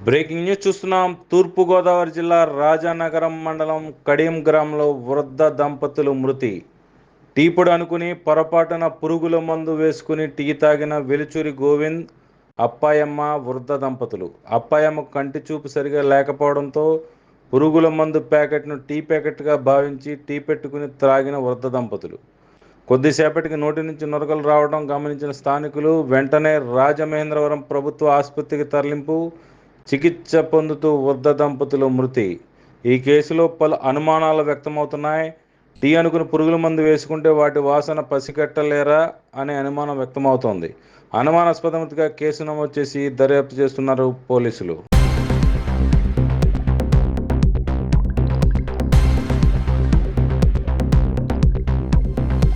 Breaking news చూస్తున్నాం. తూర్పుగోదావరి జిల్లా రాజానగరం మండలం కడియం గ్రామంలో వృద్ధ దంపతులు మృతి. టీ పొడి అనుకుని పొరపాటున పురుగుల మందు వేసుకుని టీ తాగిన వెలుచూరి గోవింద్, అప్పాయమ్మ వృద్ధ దంపతులు. అప్పాయమ్మ కంటి చూపు సరిగా లేకపోవడంతో పురుగుల మందు ప్యాకెట్ను టీ ప్యాకెట్గా భావించి టీ పెట్టుకుని త్రాగిన వృద్ధ దంపతులు. కొద్దిసేపటికి నోటి నుంచి నురగలు రావడం గమనించిన స్థానికులు వెంటనే రాజమహేంద్రవరం ప్రభుత్వ ఆసుపత్రికి తరలింపు. చికిత్స పొందుతూ వృద్ధ దంపతులు మృతి. ఈ కేసులో పలు అనుమానాలు వ్యక్తమవుతున్నాయి. టీ అనుకుని పురుగుల మందు వేసుకుంటే వాటి వాసన పసిగట్టలేరా అనే అనుమానం వ్యక్తమవుతోంది. అనుమానాస్పదంగా కేసు నమోదు చేసి దర్యాప్తు చేస్తున్నారు పోలీసులు.